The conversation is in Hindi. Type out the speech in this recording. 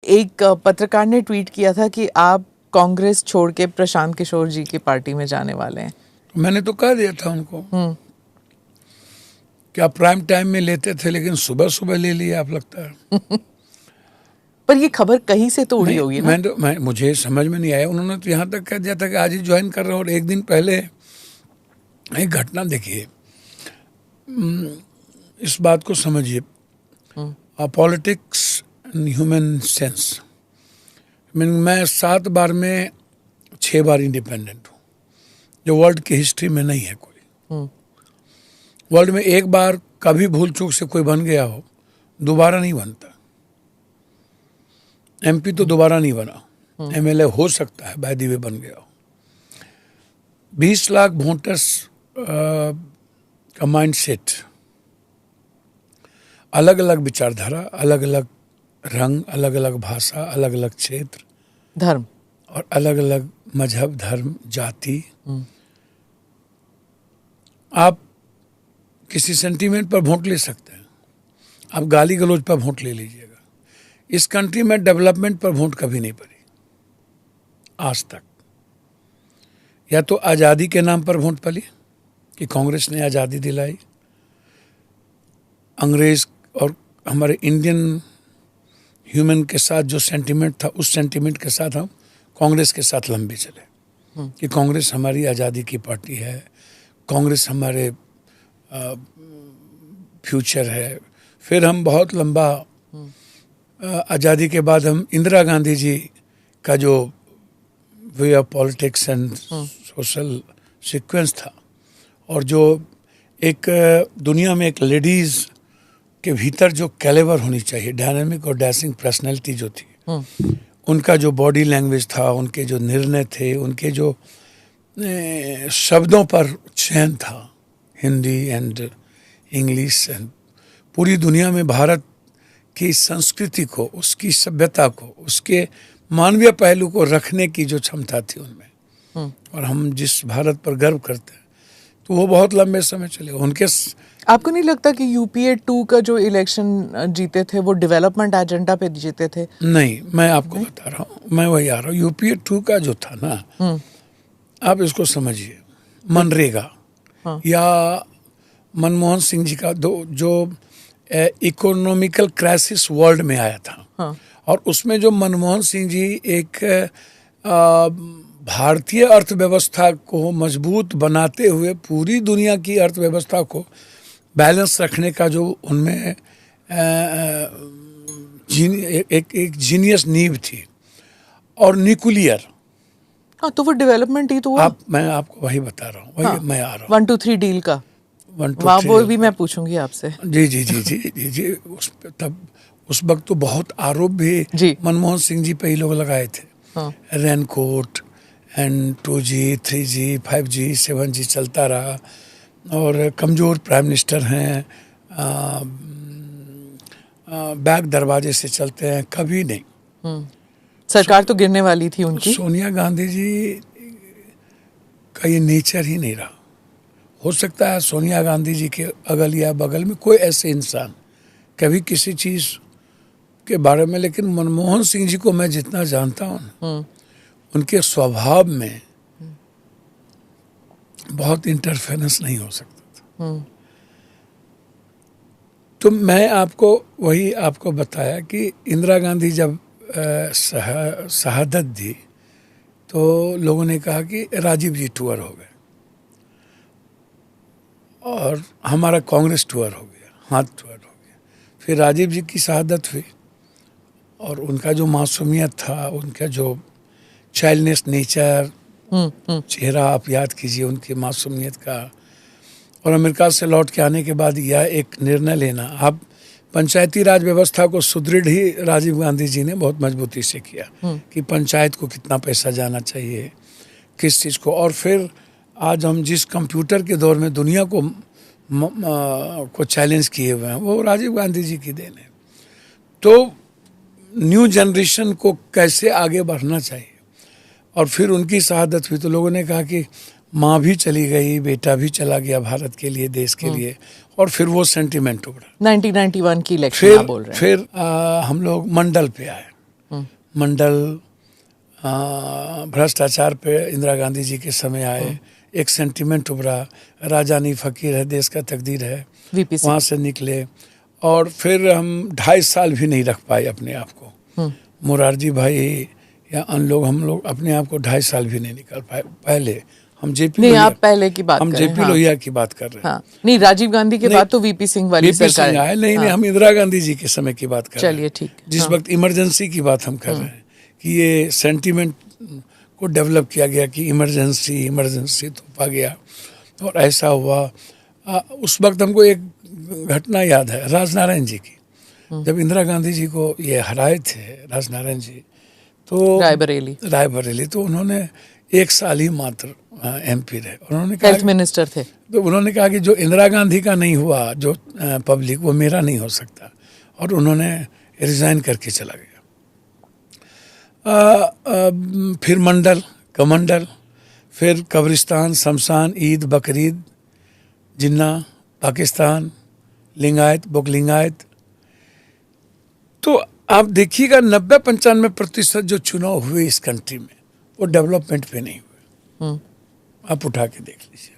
एक पत्रकार ने ट्वीट किया था कि आप कांग्रेस छोड़ के प्रशांत किशोर जी की पार्टी में जाने वाले हैं। मैंने तो कह दिया था उनको कि आप प्राइम टाइम में लेते थे, लेकिन सुबह सुबह ले लिए आप, लगता है। पर ये खबर कहीं से तो उड़ी होगी ना? मुझे समझ में नहीं आया। उन्होंने तो यहाँ तक कह दिया था कि आज ही ज्वाइन कर रहे हो, और एक दिन पहले एक घटना देखिए, इस बात को समझिए, पॉलिटिक्स एंड ह्यूमन सेंस। मैं 7 बार में 6 बार इंडिपेंडेंट हूँ, जो वर्ल्ड की हिस्ट्री में नहीं है कोई। वर्ल्ड में एक बार कभी भूल चूक से कोई बन गया हो, दोबारा नहीं बनता। एमपी तो दोबारा नहीं बना, एमएलए हो सकता है, बाय द वे बन गया हो। 20 लाख वोटर्स का माइंडसेट, अलग अलग विचारधारा, अलग अलग रंग, अलग अलग भाषा, अलग अलग क्षेत्र, धर्म, और अलग अलग मजहब, धर्म, जाति। आप किसी सेंटीमेंट पर वोट ले सकते हैं, आप गाली गलौज पर वोट ले लीजिएगा। इस कंट्री में डेवलपमेंट पर वोट कभी नहीं पड़ी आज तक। या तो आज़ादी के नाम पर वोट पड़ी कि कांग्रेस ने आज़ादी दिलाई, अंग्रेज और हमारे इंडियन ह्यूमन के साथ जो सेंटीमेंट था, उस सेंटीमेंट के साथ हम कांग्रेस के साथ लंबे चले कि कांग्रेस हमारी आज़ादी की पार्टी है, कांग्रेस हमारे फ्यूचर है। फिर हम बहुत लंबा, आज़ादी के बाद हम इंदिरा गांधी जी का जो way of politics and social sequence था, और जो एक दुनिया में एक लेडीज़ के भीतर जो कैलेबर होनी चाहिए, डायनामिक और डैशिंग पर्सनैलिटी जो थी, उनका जो बॉडी लैंग्वेज था, उनके जो निर्णय थे, उनके जो शब्दों पर चयन था, हिंदी एंड इंग्लिश, एंड पूरी दुनिया में भारत की संस्कृति को, उसकी सभ्यता को, उसके मानवीय पहलू को रखने की जो क्षमता थी उनमें, और हम जिस भारत पर गर्व करते हैं, तो वो बहुत लंबे समय चले उनके। आपको नहीं लगता कि यूपीए 2 का जो इलेक्शन जीते थे वो डेवलपमेंट एजेंडा पे जीते थे? नहीं, मैं आपको बता रहा हूँ, मैं वही आ रहा हूँ। यूपीए 2 का जो था ना, आप इसको समझिए, मनरेगा या मनमोहन सिंह जी का जो इकोनॉमिकल क्राइसिस वर्ल्ड में आया था, और उसमें जो मनमोहन सिंह जी एक भारतीय अर्थव्यवस्था को मजबूत बनाते हुए पूरी दुनिया की अर्थव्यवस्था को बैलेंस रखने का जो उनमें एक जीनियस नींव थी, और न्यूक्लियर। हाँ, तो वो डेवलपमेंट ही तो वो। मैं आपको वही बता रहा हूँ, वही मैं आ रहा हूँ। 1 2 3 डील का 1 2 3 वो भी मैं पूछूंगी आपसे। जी जी जी जी जी जी। उस वक्त तो बहुत आरोप भी मनमोहन सिंह जी पे ही लोग लगाए थे। Raincoat and 2G 3G 5G 7G चलता रहा, और कमज़ोर प्राइम मिनिस्टर हैं, बैक दरवाजे से चलते हैं, कभी नहीं। सरकार तो गिरने वाली थी उनकी। सोनिया गांधी जी का ये नेचर ही नहीं रहा। हो सकता है सोनिया गांधी जी के अगल या बगल में कोई ऐसे इंसान कभी किसी चीज़ के बारे में, लेकिन मनमोहन सिंह जी को मैं जितना जानता हूँ, उनके स्वभाव में बहुत इंटरफेरेंस नहीं हो सकता था। तो मैं आपको बताया कि इंदिरा गांधी जब शहादत दी, तो लोगों ने कहा कि राजीव जी टूर हो गए, और हमारा कांग्रेस टूर हो गया, हाथ टूर हो गया। फिर राजीव जी की शहादत हुई, और उनका जो मासूमियत था, उनका जो चाइल्डनेस नेचर, चेहरा आप याद कीजिए उनकी मासूमियत का, और अमेरिका से लौट के आने के बाद यह एक निर्णय लेना, आप पंचायती राज व्यवस्था को सुदृढ़ ही राजीव गांधी जी ने बहुत मजबूती से किया कि पंचायत को कितना पैसा जाना चाहिए, किस चीज़ को। और फिर आज हम जिस कंप्यूटर के दौर में दुनिया को चैलेंज किए हुए हैं, वो राजीव गांधी जी की देन है। तो न्यू जनरेशन को कैसे आगे बढ़ना चाहिए, और फिर उनकी शहादत हुई तो लोगों ने कहा कि माँ भी चली गई, बेटा भी चला गया भारत के लिए, देश के लिए, और फिर वो सेंटिमेंट उभरा। 1991 की इलेक्शन आप बोल रहे हैं। फिर हम लोग मंडल पे आए, मंडल, भ्रष्टाचार पे इंदिरा गांधी जी के समय आए, एक सेंटिमेंट उभरा, राजा नहीं फकीर है देश का तकदीर है, वीपी सिंह। वहाँ से निकले। और फिर हम 2.5 साल भी नहीं रख पाए अपने आप को। मोरारजी भाई या अन्य लोग, हम लोग अपने आप को 2.5 साल भी नहीं निकाल पाए। पहले हम जेपी नहीं, आप पहले की बात हम कर रहे जेपी हैं, लोहिया की बात कर रहे हैं। हाँ। नहीं, राजीव गांधी के नहीं, बाद तो वीपी सिंह वाली वीपी सरकार सिंह आए, है। नहीं, हम इंदिरा गांधी जी के समय की बात कर रहे हैं। चलिए, ठीक है, जिस हाँ। वक्त इमरजेंसी की बात हम कर रहे हैं कि ये सेंटीमेंट को डेवलप किया गया कि इमरजेंसी थोपा गया और ऐसा हुआ। उस वक्त हमको एक घटना याद है राजनारायण जी की, जब इंदिरा गांधी जी को ये हराए थे राजनारायण जी, तो रायबरेली, तो उन्होंने 1 साल ही मात्र MP रहे। उन्होंने कहा, हेल्थ मिनिस्टर थे, तो उन्होंने कहा कि जो इंदिरा गांधी का नहीं हुआ, जो पब्लिक, वो मेरा नहीं हो सकता, और उन्होंने रिजाइन करके चला गया। फिर मंडल, कमंडल, फिर कब्रिस्तान, शमशान, ईद, बकरीद, जिन्ना, पाकिस्तान, लिंगायत, बोकलिंगायत। तो आप देखिएगा 90-95% जो चुनाव हुए इस कंट्री में वो डेवलपमेंट पे नहीं हुए। आप उठा के देख लीजिए।